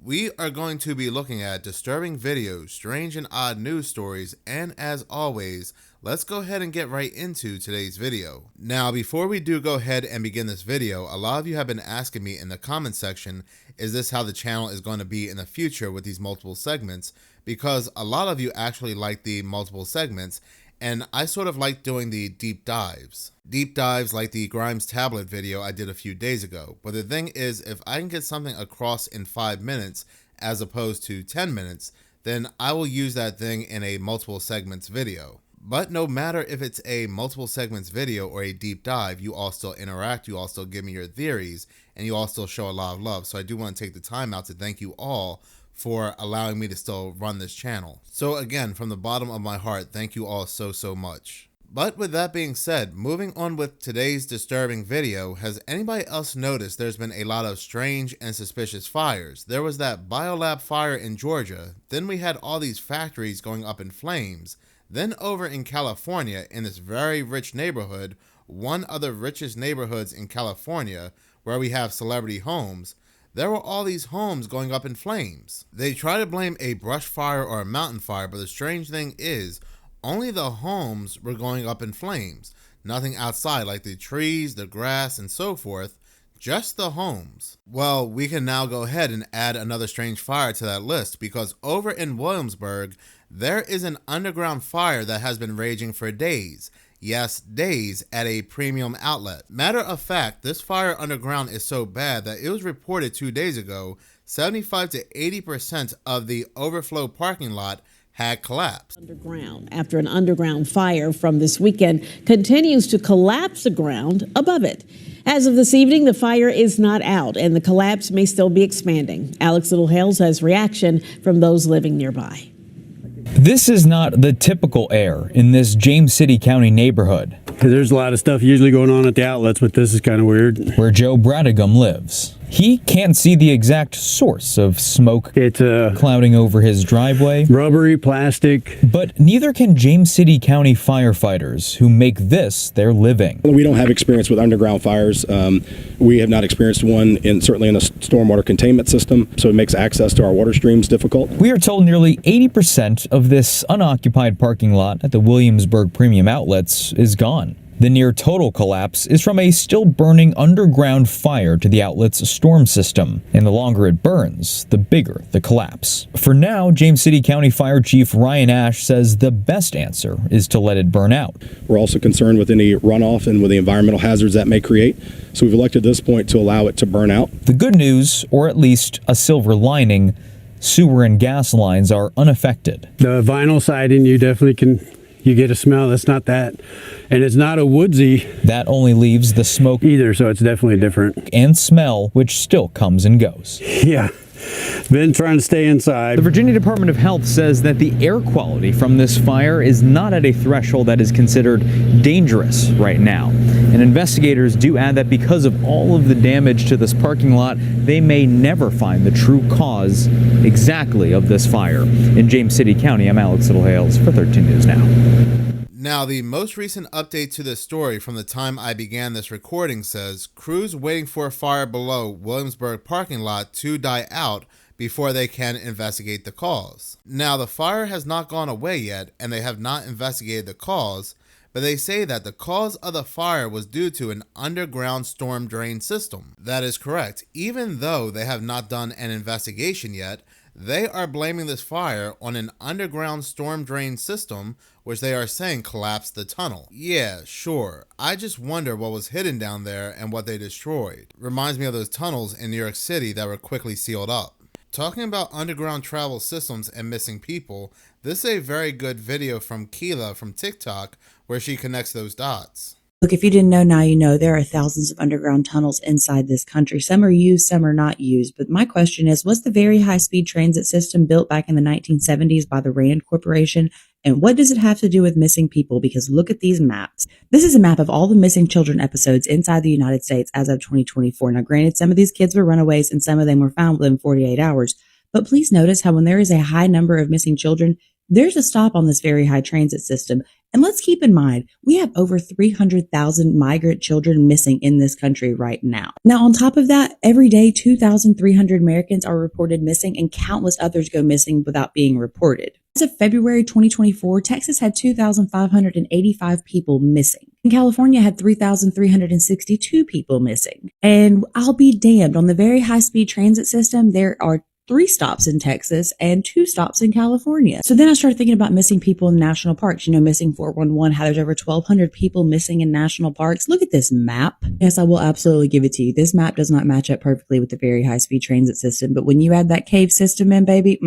We are going to be looking at disturbing videos, strange and odd news stories, and as always, let's go ahead and get right into today's video. Now, before we do go ahead and begin this video, a lot of you have been asking me in the comment section, is this how the channel is going to be in the future with these multiple segments? Because a lot of you actually like the multiple segments, and I sort of like doing the deep dives. Deep dives like the Grimes tablet video I did a few days ago. But the thing is, if I can get something across in 5 minutes as opposed to 10 minutes, then I will use that thing in a multiple segments video. But no matter if it's a multiple segments video or a deep dive, you all still interact, you all still give me your theories, and you all still show a lot of love. So I do want to take the time out to thank you all for allowing me to still run this channel. So again, from the bottom of my heart, thank you all so much. But with that being said, moving on with today's disturbing video, has anybody else noticed there's been a lot of strange and suspicious fires? There was that biolab fire in Georgia, then we had all these factories going up in flames, then over in California in this very rich neighborhood, one of the richest neighborhoods in California, where we have celebrity homes, there were all these homes going up in flames. They try to blame a brush fire or a mountain fire, but the strange thing is, only the homes were going up in flames. Nothing outside like the trees, the grass, and so forth, just the homes. Well, we can now go ahead and add another strange fire to that list, because over in Williamsburg, there is an underground fire that has been raging for days. Yes, days at a premium outlet. Matter of fact, this fire underground is so bad that it was reported 2 days ago, 75 to 80% of the overflow parking lot had collapsed. Underground, after an underground fire from this weekend continues to collapse the ground above it. As of this evening, the fire is not out and the collapse may still be expanding. Alex Littlehales has reaction from those living nearby. This is not the typical air in this James City County neighborhood. There's a lot of stuff usually going on at the outlets, but this is kind of weird. Where Joe Bradigam lives. He can't see the exact source of smoke clouding over his driveway. Rubbery, plastic. But neither can James City County firefighters who make this their living. We don't have experience with underground fires. We have not experienced one certainly in the stormwater containment system, so it makes access to our water streams difficult. We are told nearly 80% of this unoccupied parking lot at the Williamsburg Premium Outlets is gone. The near total collapse is from a still burning underground fire to the outlet's storm system, and the longer it burns, the bigger the collapse. For now, James City County Fire Chief Ryan Ash says the best answer is to let it burn out. We're also concerned with any runoff and with the environmental hazards that may create, so we've elected at this point to allow it to burn out. The good news, or at least a silver lining, sewer and gas lines are unaffected. The vinyl siding, you definitely you get a smell that's not that, and it's not a woodsy. That only leaves the smoke either, so it's definitely different. And smell, which still comes and goes. Yeah, been trying to stay inside. The Virginia Department of Health says that the air quality from this fire is not at a threshold that is considered dangerous right now. And investigators do add that because of all of the damage to this parking lot, they may never find the true cause exactly of this fire. In James City County, I'm Alex Littlehales for 13 News Now. Now, the most recent update to this story from the time I began this recording says, crews waiting for a fire below Williamsburg parking lot to die out before they can investigate the cause. Now, the fire has not gone away yet, and they have not investigated the cause, but they say that the cause of the fire was due to an underground storm drain system. That is correct. Even though they have not done an investigation yet, they are blaming this fire on an underground storm drain system, which they are saying collapsed the tunnel. Yeah, sure. I just wonder what was hidden down there and what they destroyed. Reminds me of those tunnels in New York City that were quickly sealed up. Talking about underground travel systems and missing people, this is a very good video from Keela from TikTok where she connects those dots. Look, if you didn't know, now you know. There are thousands of underground tunnels inside this country. Some are used, some are not used. But my question is, was the very high-speed transit system built back in the 1970s by the Rand Corporation? And what does it have to do with missing people? Because look at these maps. This is a map of all the missing children episodes inside the United States as of 2024. Now, granted, some of these kids were runaways and some of them were found within 48 hours. But please notice how when there is a high number of missing children, There's a stop on this very high transit system. And let's keep in mind, we have over 300,000 migrant children missing in this country right now. Now, on top of that, every day, 2,300 Americans are reported missing and countless others go missing without being reported. As of February 2024, Texas had 2,585 people missing. And California had 3,362 people missing. And I'll be damned, on the very high-speed transit system, there are 3 stops in Texas and 2 stops in California. So then I started thinking about missing people in national parks. You know, missing 411, how there's over 1,200 people missing in national parks. Look at this map. Yes, I will absolutely give it to you. This map does not match up perfectly with the very high-speed transit system, but when you add that cave system in, baby,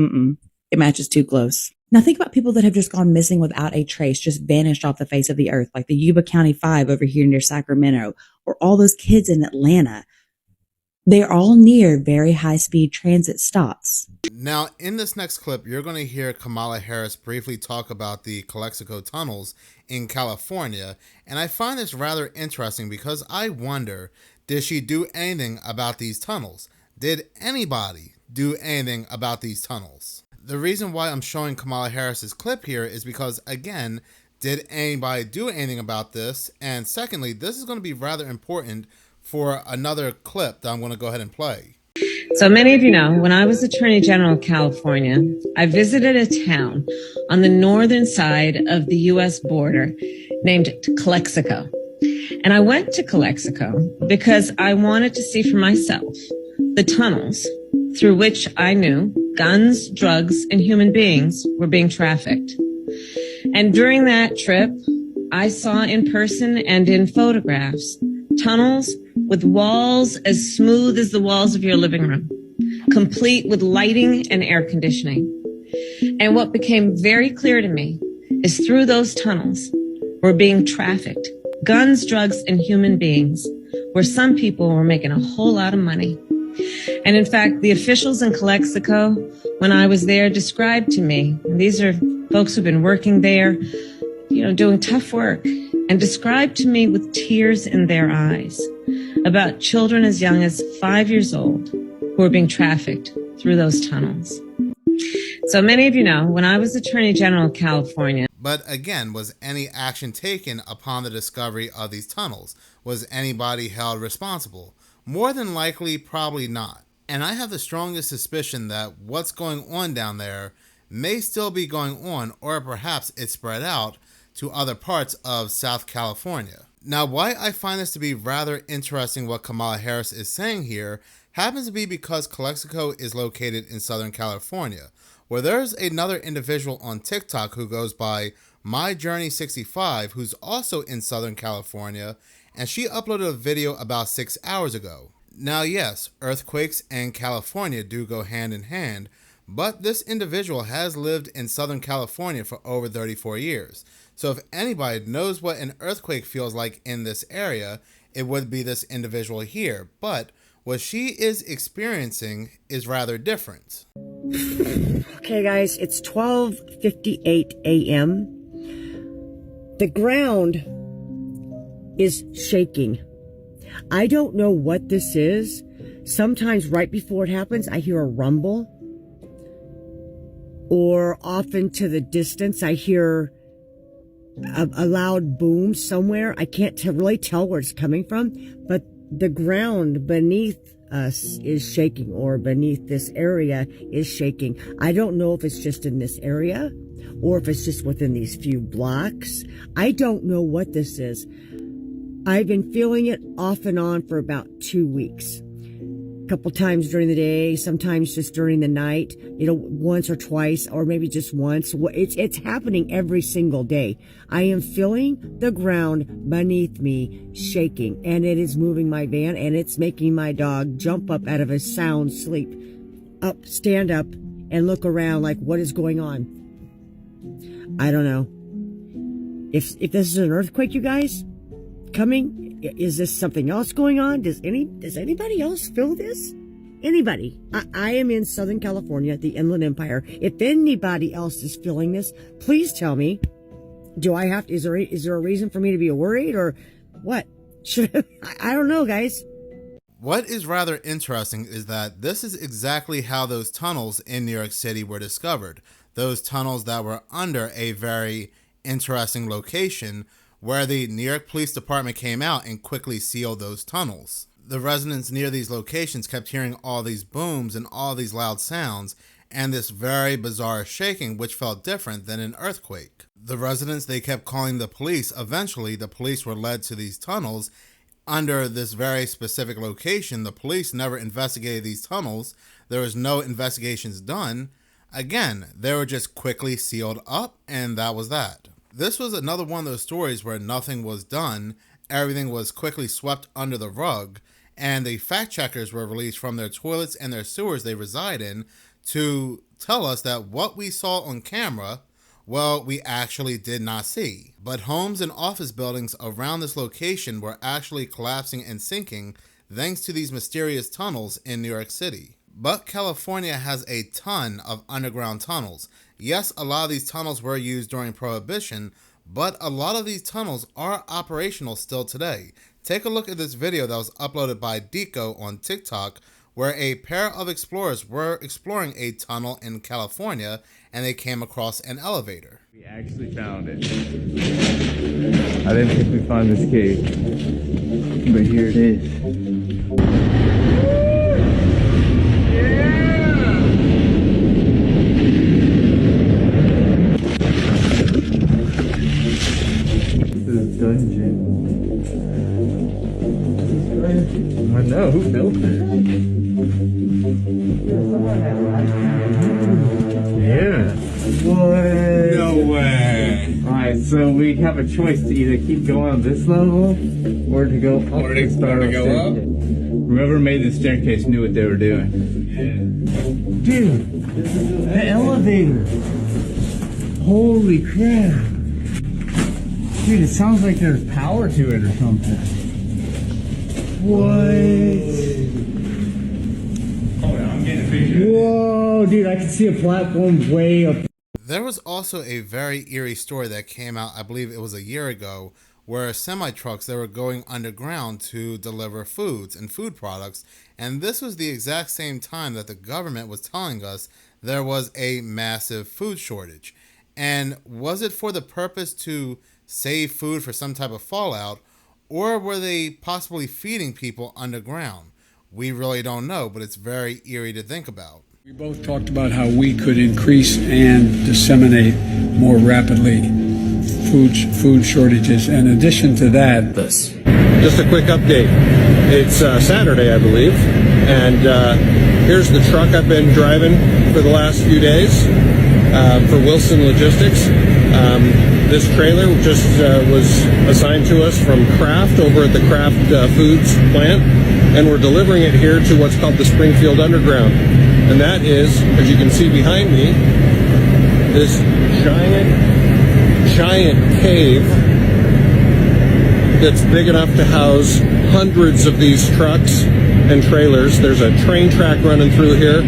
it matches too close. Now think about people that have just gone missing without a trace, just vanished off the face of the earth, like the Yuba County 5 over here near Sacramento, or all those kids in Atlanta. They're all near very high-speed transit stops. Now, in this next clip, you're going to hear Kamala Harris briefly talk about the Calexico tunnels in California, and I find this rather interesting because I wonder, did she do anything about these tunnels? Did anybody do anything about these tunnels? The reason why I'm showing Kamala Harris's clip here is because, again, did anybody do anything about this? And secondly, this is going to be rather important for another clip that I'm going to go ahead and play. So many of you know, when I was Attorney General of California, I visited a town on the northern side of the U.S. border named Calexico. And I went to Calexico because I wanted to see for myself the tunnels through which I knew guns, drugs, and human beings were being trafficked. And during that trip, I saw in person and in photographs tunnels with walls as smooth as the walls of your living room, complete with lighting and air conditioning. And what became very clear to me is through those tunnels were being trafficked guns, drugs, and human beings, where some people were making a whole lot of money. And in fact, the officials in Calexico, when I was there, described to me, and these are folks who've been working there, doing tough work, and described to me with tears in their eyes about children as young as 5 years old who were being trafficked through those tunnels. So many of you know, when I was Attorney General of California. But again, was any action taken upon the discovery of these tunnels? Was anybody held responsible? More than likely, probably not. And I have the strongest suspicion that what's going on down there may still be going on, or perhaps it's spread out to other parts of South California. Now, why I find this to be rather interesting what Kamala Harris is saying here happens to be because Calexico is located in Southern California, where there's another individual on TikTok who goes by MyJourney65, who's also in Southern California, and she uploaded a video about 6 hours ago. Now, yes, earthquakes and California do go hand in hand, but this individual has lived in Southern California for over 34 years. So if anybody knows what an earthquake feels like in this area, it would be this individual here. But what she is experiencing is rather different. Okay, guys, it's 12:58 a.m. The ground is shaking. I don't know what this is. Sometimes right before it happens, I hear a rumble. Or off into the distance, I hear a loud boom somewhere. I can't really tell where it's coming from, but the ground beneath us is shaking, or beneath this area is shaking. I don't know if it's just in this area or if it's just within these few blocks. I don't know what this is. I've been feeling it off and on for about 2 weeks. A couple times during the day, sometimes just during the night, once or twice, or maybe just once. It's happening every single day. I am feeling the ground beneath me shaking, and it is moving my van, and it's making my dog jump up out of a sound sleep. Stand up, and look around like, what is going on? I don't know. If this is an earthquake, you guys, coming, is this something else going on? Does anybody else feel this? Anybody? I am in Southern California, the Inland Empire. If anybody else is feeling this, please tell me. Is there a reason for me to be worried, or what? I don't know, guys. What is rather interesting is that this is exactly how those tunnels in New York City were discovered. those tunnels that were under a very interesting location where the New York Police Department came out and quickly sealed those tunnels. The residents near these locations kept hearing all these booms and all these loud sounds and this very bizarre shaking which felt different than an earthquake. The residents, they kept calling the police. Eventually, the police were led to these tunnels under this very specific location. The police never investigated these tunnels. There was no investigations done. Again, they were just quickly sealed up, and that was that. This was another one of those stories where nothing was done. Everything was quickly swept under the rug, and the fact checkers were released from their toilets and their sewers they reside in to tell us that what we saw on camera, well, we actually did not see. But homes and office buildings around this location were actually collapsing and sinking thanks to these mysterious tunnels in New York City. But California has a ton of underground tunnels. Yes, a lot of these tunnels were used during Prohibition, but a lot of these tunnels are operational still today. Take a look at this video that was uploaded by Deco on TikTok, where a pair of explorers were exploring a tunnel in California and they came across an elevator. We actually found it. I didn't think we'd find this cave, but here it is. Dungeon. I know, who built it? Yeah. What? No way. Alright, so we have a choice to either keep going on this level or to go up. Or to go up? Whoever made the staircase knew what they were doing. Yeah. Dude, the elevator. Holy crap. Dude, it sounds like there's power to it or something. What? Oh, yeah, I'm getting a picture. Whoa, dude, I can see a platform way up. There was also a very eerie story that came out, I believe it was a year ago, where semi-trucks, they were going underground to deliver foods and food products. And this was the exact same time that the government was telling us there was a massive food shortage. And was it for the purpose to save food for some type of fallout, or were they possibly feeding people underground? We really don't know, but it's very eerie to think about. We both talked about how we could increase and disseminate more rapidly food shortages. In addition to that, Just a quick update. It's Saturday, I believe, and here's the truck I've been driving for the last few days for Wilson Logistics. This trailer just was assigned to us from Kraft over at the Kraft Foods plant, and we're delivering it here to what's called the Springfield Underground. And that is, as you can see behind me, this giant cave that's big enough to house hundreds of these trucks and trailers. There's a train track running through here.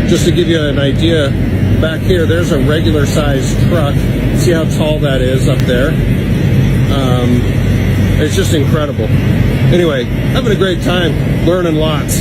Just to give you an idea, back here, there's a regular sized truck. See how tall that is up there? It's just incredible. Anyway, having a great time, learning lots.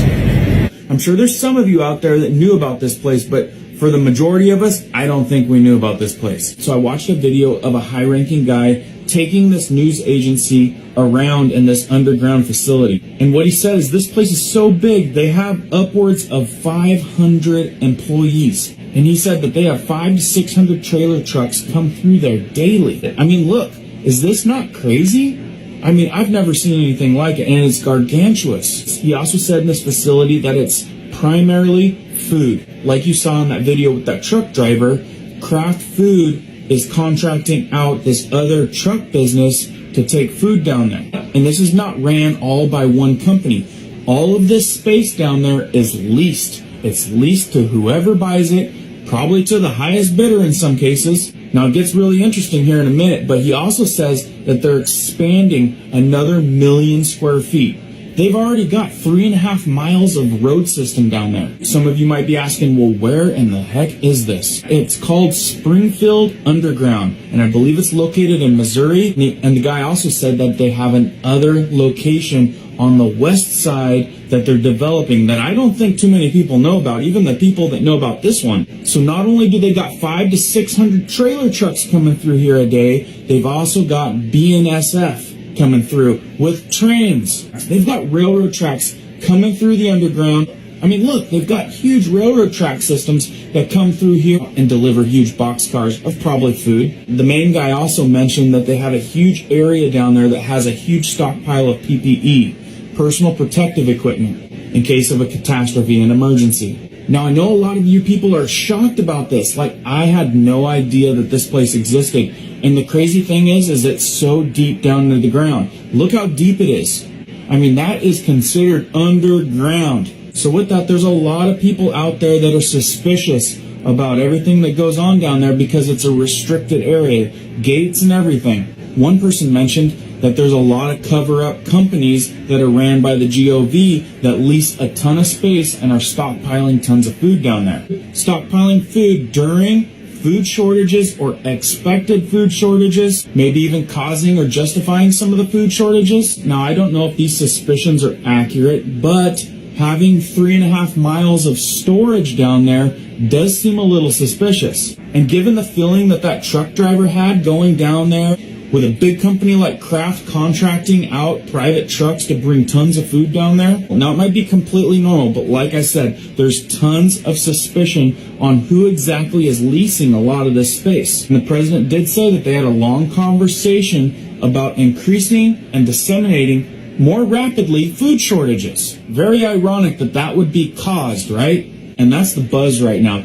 I'm sure there's some of you out there that knew about this place, but for the majority of us, I don't think we knew about this place. So I watched a video of a high-ranking guy taking this news agency around in this underground facility. And what he said is this place is so big, they have upwards of 500 employees. And he said that they have 500 to 600 trailer trucks come through there daily. I mean, look, is this not crazy? I mean, I've never seen anything like it, and it's gargantuous. He also said in this facility that it's primarily food. Like you saw in that video with that truck driver, Kraft Food is contracting out this other truck business to take food down there. And this is not ran all by one company. All of this space down there is leased. It's leased to whoever buys it, probably to the highest bidder in some cases. Now, it gets really interesting here in a minute, but he also says that they're expanding another 1 million square feet. They've already got 3.5 miles of road system down there. Some of you might be asking, well, where in the heck is this? It's called Springfield Underground, and I believe it's located in Missouri. And the guy also said that they have another location on the west side that they're developing that I don't think too many people know about, even the people that know about this one. So not only do they got 500 to 600 trailer trucks coming through here a day, they've also got BNSF coming through with trains. They've got railroad tracks coming through the underground. I mean, look, they've got huge railroad track systems that come through here and deliver huge boxcars of probably food. The main guy also mentioned that they have a huge area down there that has a huge stockpile of PPE, personal protective equipment, in case of a catastrophe and emergency. Now, I know a lot of you people are shocked about this. Like, I had no idea that this place existed. And the crazy thing is it's so deep down into the ground. Look how deep it is. I mean, that is considered underground. So with that, there's a lot of people out there that are suspicious about everything that goes on down there because it's a restricted area, gates and everything. One person mentioned that there's a lot of cover-up companies that are ran by the GOV that lease a ton of space and are stockpiling tons of food down there. Stockpiling food during food shortages or expected food shortages, maybe even causing or justifying some of the food shortages. Now, I don't know if these suspicions are accurate, but having 3.5 miles of storage down there does seem a little suspicious. And given the feeling that that truck driver had going down there, with a big company like Kraft contracting out private trucks to bring tons of food down there, now it might be completely normal, but like I said, there's tons of suspicion on who exactly is leasing a lot of this space. And the president did say that they had a long conversation about increasing and disseminating more rapidly food shortages. Very ironic that that would be caused, right? And that's the buzz right now.